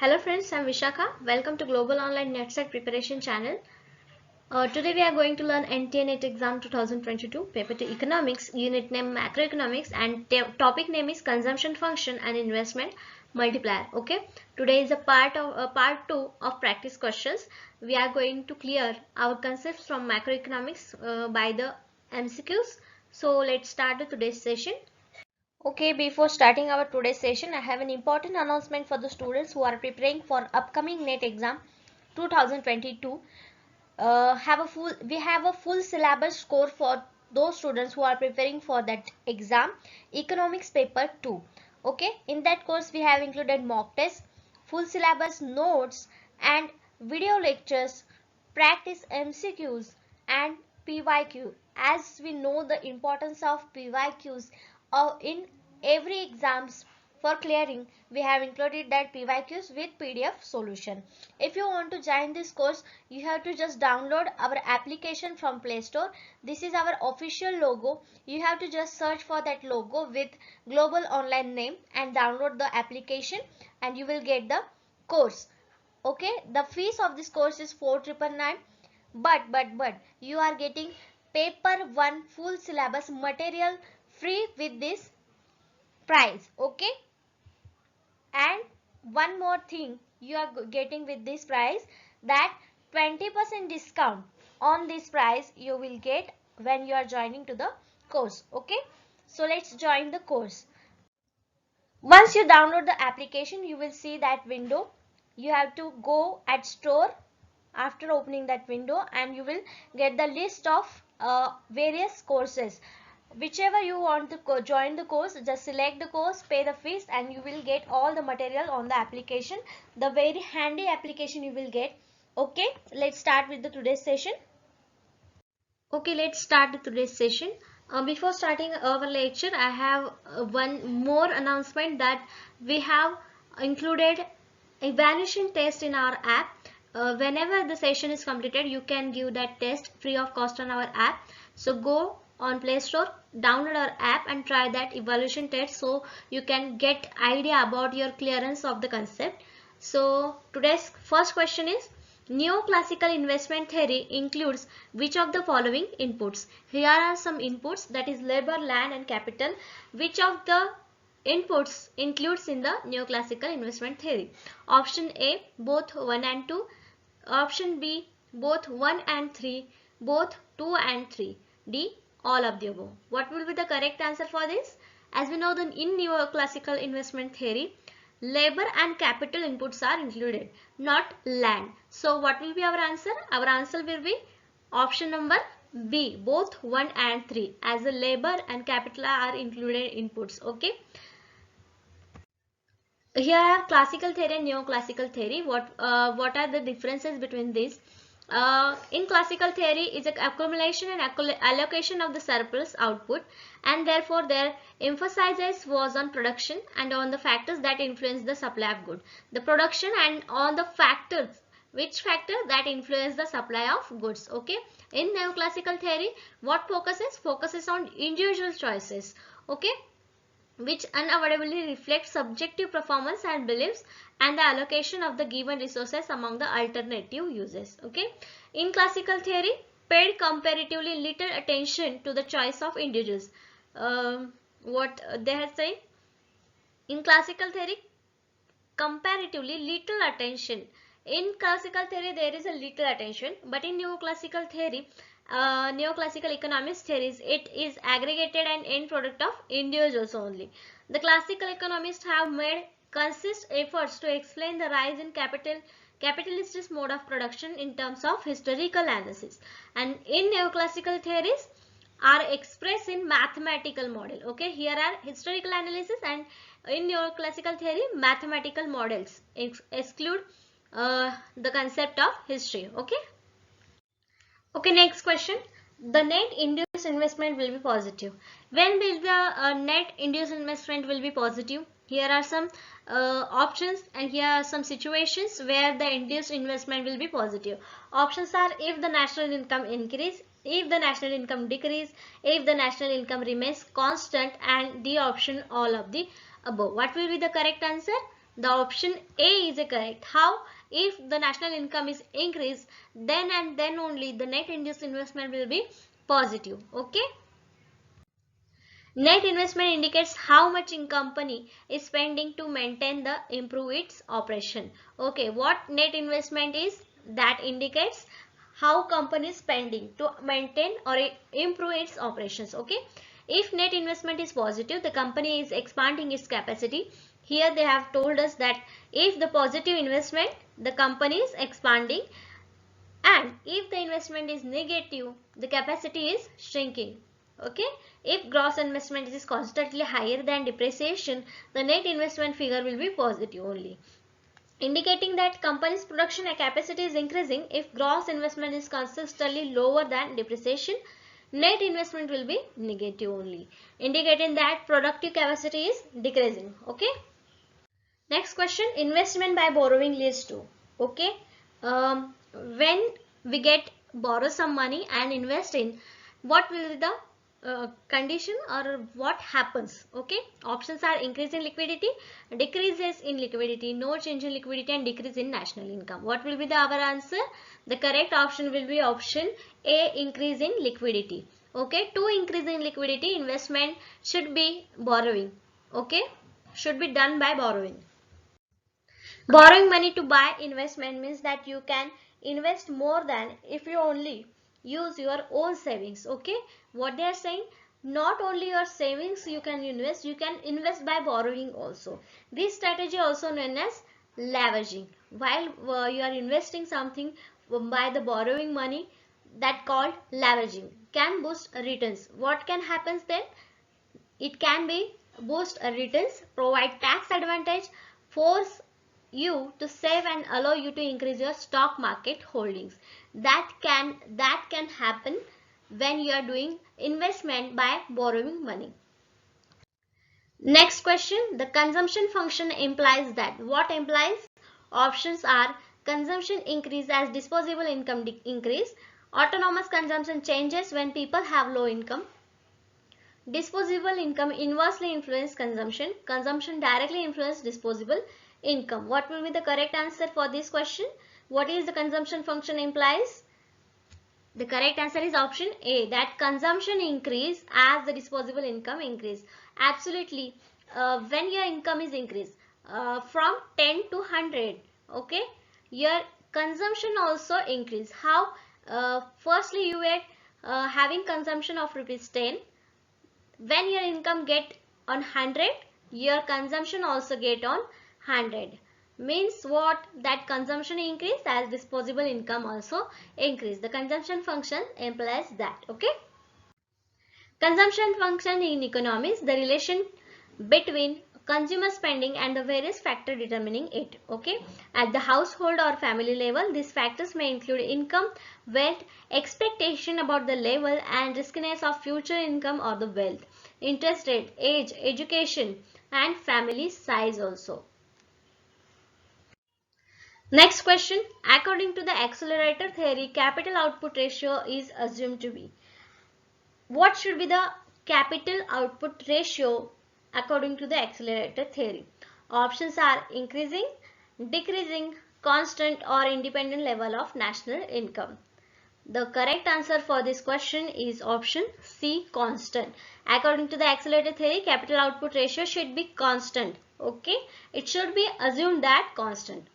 Hello friends, I'm Vishakha. Welcome to Global Online NetSet Preparation Channel. Today we are going to learn NTA NET Exam 2022, Paper 2 Economics, Unit name Macroeconomics, and topic name is Consumption Function and Investment Multiplier. Okay, today is a part 2 of practice questions. We are going to clear our concepts from macroeconomics by the MCQs. So let's start today's session. Okay, before starting our today's session, I have an important announcement for the students who are preparing for upcoming NET exam 2022. We have a full syllabus score for those students who are preparing for that exam, Economics Paper 2. Okay, in that course we have included mock tests, full syllabus notes and video lectures, practice MCQs and PYQ. As we know the importance of PYQs in every exams for clearing, we have included that PYQs with PDF solution. If you want to join this course, you have to just download our application from Play Store. This is our official logo. You have to just search for that logo with global online name and download the application and you will get the course. Okay, the fees of this course is 4,999, but you are getting paper 1 full syllabus material free with this price. Okay, and one more thing you are getting with this price, that 20% discount on this price you will get when you are joining to the course. Okay, so let's join the course. Once you download the application, you will see that window. You have to go at store after opening that window and you will get the list of various courses. Whichever you want to join the course, just select the course, pay the fees and you will get all the material on the application. The very handy application you will get. Okay, let's start with the today's session. Okay, let's start today's session. Before starting our lecture, I have one more announcement that we have included evaluation test in our app. Whenever the session is completed, you can give that test free of cost on our app. So go on Play Store, download our app and try that evaluation test so you can get idea about your clearance of the concept. So today's first question is, neoclassical investment theory includes which of the following inputs? Here are some inputs, that is labor, land and capital. Which of the inputs includes in the neoclassical investment theory? Option A, both 1 and 2. Option B, both 1 and 3. Both 2 and 3. D, all of the above. What will be the correct answer for this? As we know, that in neoclassical investment theory, labor and capital inputs are included, not land. So what will be our answer? Our answer will be option number B, both 1 and 3, as the labor and capital are included inputs. Okay. Here are classical theory and neoclassical theory. What are the differences between these? In classical theory is an accumulation and allocation of the surplus output, and therefore their emphasis was on production and on the factors that influence the supply of goods. The production and on the factors, which factor that influence the supply of goods. Okay. In neoclassical theory, what focuses on individual choices. Okay, which unavoidably reflect subjective performance and beliefs and the allocation of the given resources among the alternative uses. Okay, in classical theory, paid comparatively little attention to the choice of individuals. What they have said, in classical theory, comparatively little attention. In classical theory, there is a little attention, but in neoclassical theory, neoclassical economics theories, it is aggregated and end product of individuals only. The classical economists have made consist efforts to explain the rise in capitalist mode of production in terms of historical analysis, and in neoclassical theories are expressed in mathematical model. Okay, here are historical analysis, and in neoclassical theory mathematical models exclude the concept of history. Okay. Okay, next question. The net induced investment will be positive. When will the net induced investment will be positive? Here are some options and here are some situations where the induced investment will be positive. Options are if the national income increase, if the national income decrease, if the national income remains constant, and the option all of the above. What will be the correct answer? The option A is correct. How? If the national income is increased, then and then only the net induced investment will be positive. Okay. Net investment indicates how much a company is spending to maintain the improve its operation. Okay, what net investment is? That indicates how company is spending to maintain or improve its operations. Okay, if net investment is positive, the company is expanding its capacity. Here they have told us that if the positive investment, the company is expanding, and if the investment is negative, the capacity is shrinking. Okay, if gross investment is constantly higher than depreciation, the net investment figure will be positive only, indicating that company's production capacity is increasing. If gross investment is consistently lower than depreciation, net investment will be negative only, indicating that productive capacity is decreasing. Okay. Next question, investment by borrowing leads to. Okay, when we get borrow some money and invest in, what will be the condition or what happens? Okay, options are increase in liquidity, decreases in liquidity, no change in liquidity, and decrease in national income. What will be the our answer? The correct option will be option A, increase in liquidity. Okay, to increase in liquidity, investment should be borrowing. Okay, should be done by borrowing. Borrowing money to buy investment means that you can invest more than if you only use your own savings. Okay, what they are saying, not only your savings you can invest by borrowing also. This strategy also known as leveraging. While you are investing something by the borrowing money, that called leveraging, can boost returns. What can happen then? It can be boost returns, provide tax advantage, force you to save, and allow you to increase your stock market holdings. That can happen when you are doing investment by borrowing money. Next question, the consumption function implies that. What implies? Options are consumption increase as disposable income increase, autonomous consumption changes when people have low income, disposable income inversely influence consumption, consumption directly influence disposable income. What will be the correct answer for this question? What is the consumption function implies? The correct answer is option A, that consumption increase as the disposable income increase. Absolutely, when your income is increased from 10 to 100, okay, your consumption also increase. How? Firstly, you were having consumption of rupees 10. When your income get on 100, your consumption also get on 100. Means what? That consumption increase as disposable income also increase. The consumption function implies that. Okay. Consumption function in economics, the relation between consumer spending and the various factors determining it. Okay. At the household or family level, these factors may include income, wealth, expectation about the level and riskiness of future income or the wealth, interest rate, age, education, and family size also. Next question, according to the accelerator theory, capital output ratio is assumed to be. What should be the capital output ratio according to the accelerator theory? Options are increasing, decreasing, constant, or independent level of national income. The correct answer for this question is option C, constant. According to the accelerator theory, capital output ratio should be constant. Okay, it should be assumed that constant.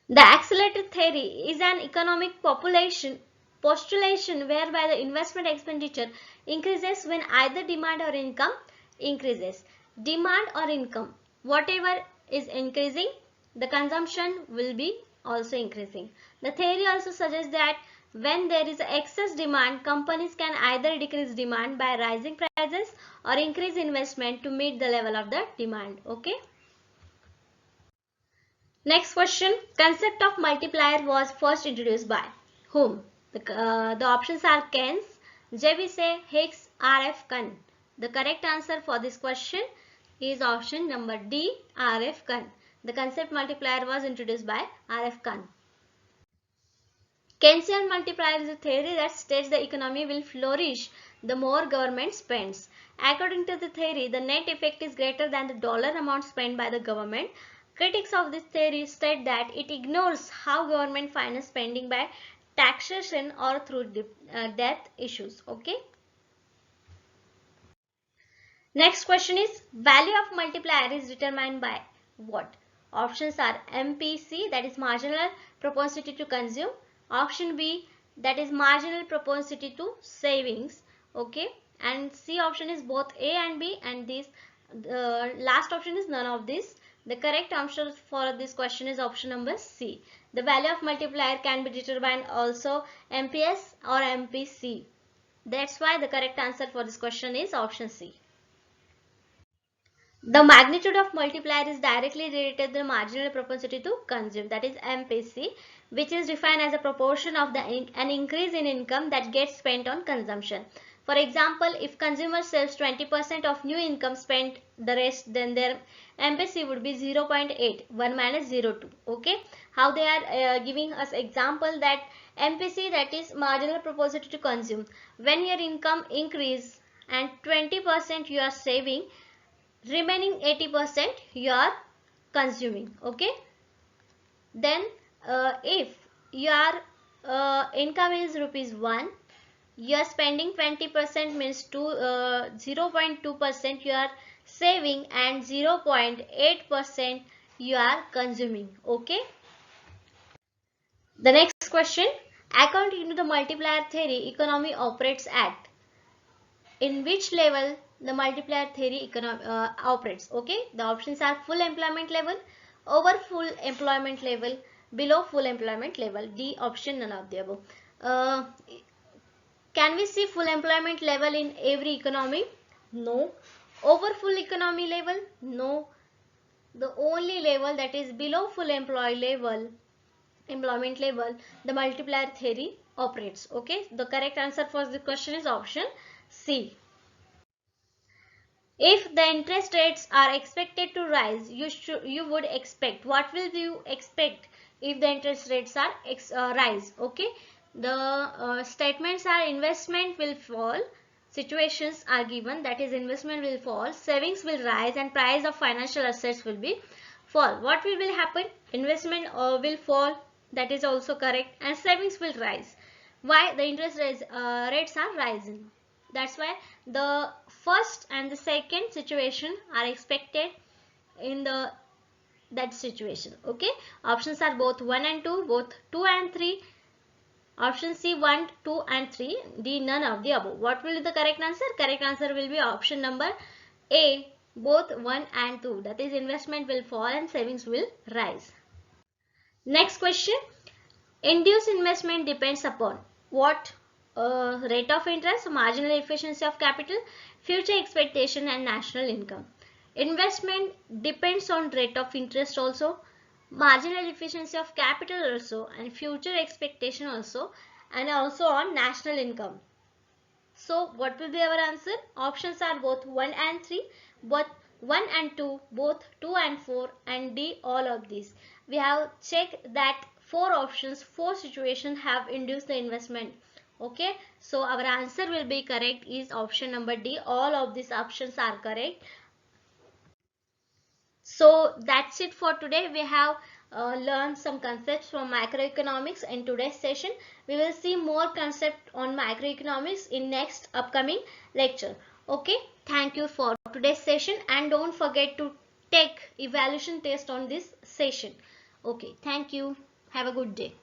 The accelerated theory is an economic postulation whereby the investment expenditure increases when either demand or income increases. Demand or income, whatever is increasing, the consumption will be also increasing. The theory also suggests that when there is excess demand, companies can either decrease demand by rising prices or increase investment to meet the level of the demand. Okay. Next question, concept of multiplier was first introduced by whom? The options are Keynes, JVC, Hicks, R.F. Kunn. The correct answer for this question is option number D, R.F. Kunn. The concept multiplier was introduced by R.F. Kunn. Keynesian multiplier is a theory that states the economy will flourish the more government spends. According to the theory, the net effect is greater than the dollar amount spent by the government. Critics of this theory state that it ignores how government finance spending by taxation or through debt issues. Okay. Next question is, value of multiplier is determined by what? Options are MPC, that is marginal propensity to consume. Option B, that is marginal propensity to savings. Okay. And C option is both A and B, and this last option is none of this. The correct answer for this question is option number C. The value of multiplier can be determined also MPS or MPC. That's why the correct answer for this question is option C. The magnitude of multiplier is directly related to the marginal propensity to consume, that is MPC, which is defined as a proportion of an increase in income that gets spent on consumption. For example, if consumer saves 20% of new income spent the rest, then their MPC would be 0.8, 1 minus 0.2. Okay, how they are giving us example that MPC, that is marginal propensity to consume. When your income increase and 20% you are saving, remaining 80% you are consuming. Okay, then if your income is rupees 1, you are spending 20% means 0.2% you are saving and 0.8% you are consuming. Okay. The next question, according to the multiplier theory, economy operates at, in which level the multiplier theory operates? Okay, the options are full employment level, over full employment level, below full employment level. D option, none of the above. Can we see full employment level in every economy? No. Over full economy level? No. The only level that is below full employment level, the multiplier theory operates. Okay, the correct answer for the question is option C. If the interest rates are expected to rise, you would expect, what will you expect if the interest rates are rise? Okay, the statements are investment will fall, situations are given, that is investment will fall, savings will rise, and price of financial assets will be fall. What will happen? Investment will fall, that is also correct, and savings will rise. Why? The interest rates are rising. That's why the first and the second situation are expected in that situation. Okay, options are both 1 and 2, both 2 and 3. Option C 1, 2 and 3. D none of the above. What will be the correct answer? Correct answer will be option number A, both 1 and 2. That is investment will fall and savings will rise. Next question. Induced investment depends upon what? Rate of interest, marginal efficiency of capital, future expectation, and national income. Investment depends on rate of interest also, marginal efficiency of capital also, and future expectation also, and also on national income. So what will be our answer? Options are both 1 and 3, both 1 and 2, both 2 and 4, and D all of these. We have checked that 4 options, 4 situations have induced the investment. Okay, so our answer will be correct is option number D. All of these options are correct. So that's it for today. We have learned some concepts from macroeconomics in today's session. We will see more concepts on macroeconomics in next upcoming lecture. Okay, thank you for today's session, and don't forget to take evaluation test on this session. Okay, thank you. Have a good day.